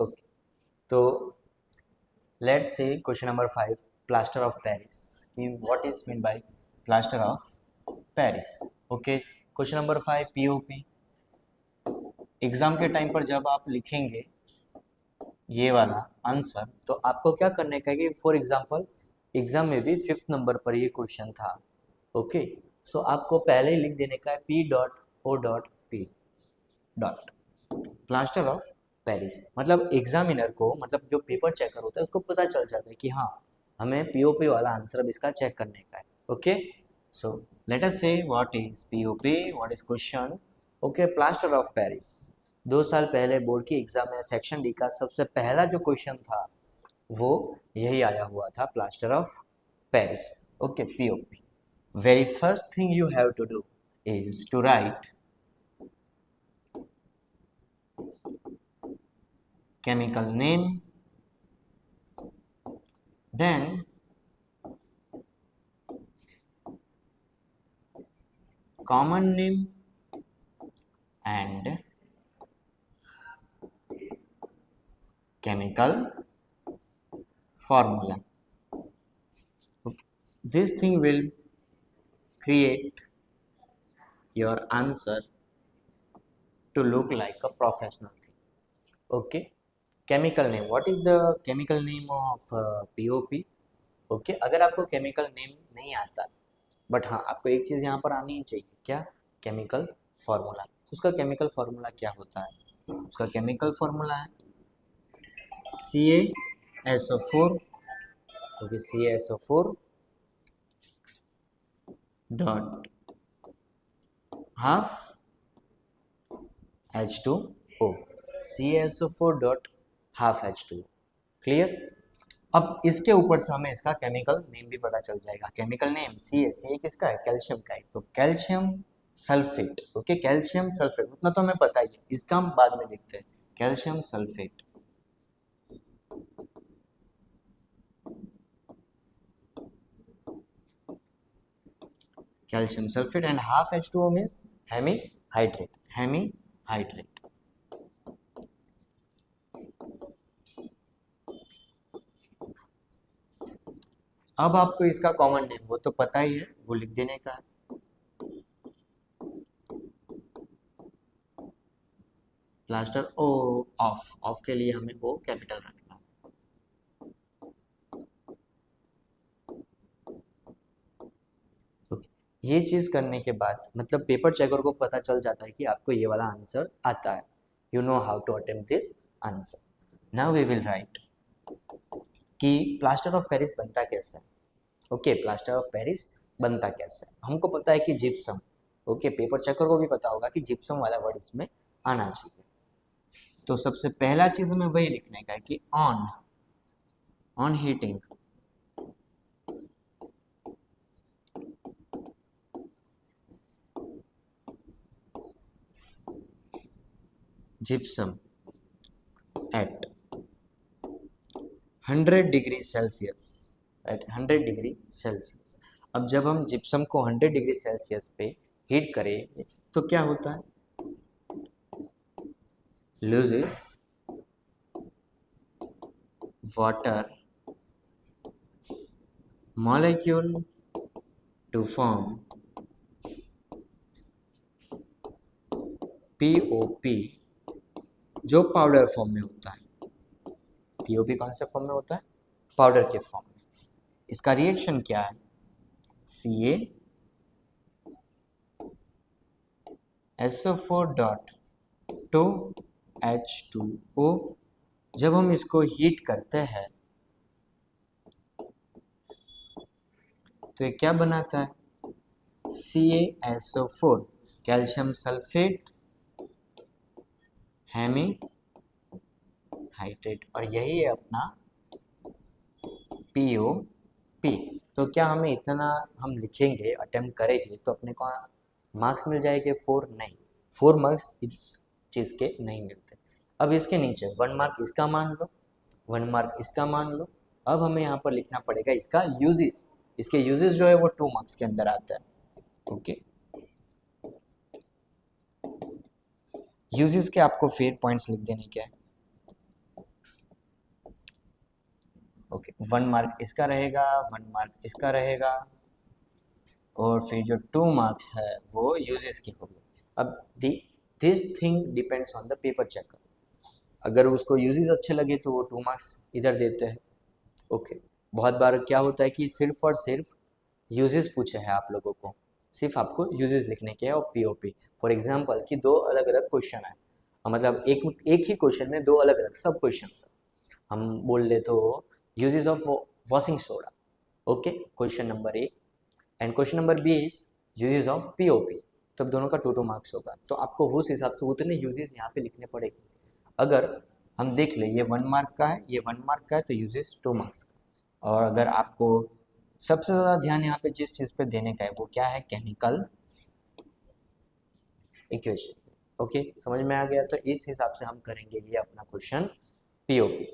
Okay, तो let's say question number 5, plaster of Paris, कि what is mean by plaster of Paris. Okay, question number 5 POP. Exam के time पर जब आप लिखेंगे ये वाला आंसर, तो आपको क्या करने का है कि फॉर एग्जांपल एग्जाम में भी 5th नंबर पर ये क्वेश्चन था। ओके, सो आपको पहले ही लिख देने का है P dot O dot P dot plaster of Paris. मतलब एग्जामिनर को, मतलब जो पेपर चेकर होता है उसको पता चल जाता है कि हाँ हमें पीओपी वाला आंसर अब इसका चेक करने का है। ओके, सो लेट अस से what is POP, what is question. Okay, plaster of Paris 2 साल पहले बोर्ड की एग्जाम में सेक्शन डी का सबसे पहला जो क्वेश्चन था वो यही आया हुआ था, plaster of Paris. Okay, POP. Very first thing you have to do is to write chemical name, then common name and chemical formula. Okay. This thing will create your answer to look like a professional thing. Okay, chemical name, what is the chemical name of POP? Okay, अगर आपको chemical name नहीं आता but हाँ आपको एक चीज़ यहाँ पर आनी ही चाहिए, क्या? Chemical formula. तो उसका केमिकल फार्मूला क्या होता है? उसका केमिकल फार्मूला है CaSO4। Okay, CaSO4 dot half H2O, CaSO4 dot half H2O। Clear? अब इसके ऊपर से हमें इसका केमिकल नेम भी पता चल जाएगा। केमिकल नेम सी किसका है? कैल्शियम का है, तो calcium sulphate. Okay, calcium sulphate उतना तो हमें पता ही है, इसका हम बाद में देखते हैं। Calcium sulphate, calcium sulphate and half H2O means hemi hydrate, hemi hydrate. अब आपको इसका कॉमन नेम वो तो पता ही है, वो लिख देने का है। प्लास्टर ओ ऑफ, ऑफ के लिए हमें ओ कैपिटल रखना है। ओके, ये चीज करने के बाद मतलब पेपर चेकर को पता चल जाता है कि आपको ये वाला आंसर आता है, you know how to attempt this answer. Now we will write कि प्लास्टर ऑफ पेरिस बनता कैसे है। ओके, प्लास्टर ऑफ पेरिस बनता कैसे है, हमको पता है कि जिप्सम। ओके, पेपर चेकर को भी पता होगा कि जिप्सम वाला वर्ड इसमें आना चाहिए। तो सबसे पहला चीज हमें वही लिखने का है कि on heating gypsum at 100 degree Celsius, at 100 degree Celsius. अब जब हम जिप्सम को 100 डिग्री सेल्सियस पे हीट करें तो क्या होता है? Loses water molecule to form POP, जो पाउडर फॉर्म में होता है। पीओपी कौन से फॉर्म में होता है? पाउडर के फॉर्म में। इसका रिएक्शन क्या है? CaSO4 dot to H2O। जब हम इसको हीट करते हैं तो ये क्या बनाता है? CaSO4 calcium sulphate Hemy hydrate, और यही है अपना POP। तो क्या हमें इतना हम लिखेंगे, अटेम्प्ट करेंगे तो अपने को मार्क्स मिल जाएंगे 4? नहीं, 4 मार्क्स इस चीज़ के नहीं मिलते। अब इसके नीचे 1 मार्क इसका मान लो, 1 मार्क इसका मान लो। अब हमें यहाँ पर लिखना पड़ेगा इसका यूजेस। इसके यूजेस जो है वो 2 मार्क्स के अंदर आता है। ओके, यूजेस के आपको फिर पॉइंट्स लिख देने के हैं। ओके, 1 मार्क इसका रहेगा, 1 मार्क इसका रहेगा, और फिर जो 2 मार्क्स है वो यूजेस की होगी। अब this thing depends on the paper checker, अगर उसको यूजेस अच्छे लगे तो वो 2 मार्क्स इधर देते हैं। ओके, बहुत बार क्या होता है कि सिर्फ और सिर्फ यूजेस पूछे हैं आप लोगों को, सिर्फ आपको यूजेस लिखने के हैं ऑफ पीओपी। फॉर एग्जांपल कि 2 अलग अलग क्वेश्चन है, मतलब एक ही क्वेश्चन में 2 अलग अलग सब क्वेश्चन है, हम बोल ले तो uses of washing soda. Okay, question number A, and question number B is uses of POP, तब दोनों का 2-2 मार्क्स होगा। तो आपको उस हिसाब से उतने यूजेस यहाँ पे लिखने पड़ेंगे। अगर हम देख ले ये 1 मार्क का है, ये 1 मार्क का है, तो यूजेस 2 मार्क्स का। और अगर आपको सबसे ज़्यादा ध्यान यहाँ पे जिस चीज़ पे देने का है वो क्या है, केमिकल इक्वेशन। ओके, समझ में आ गया? तो इस हिसाब से हम करेंगे ये अपना क्वेश्चन पीओपी।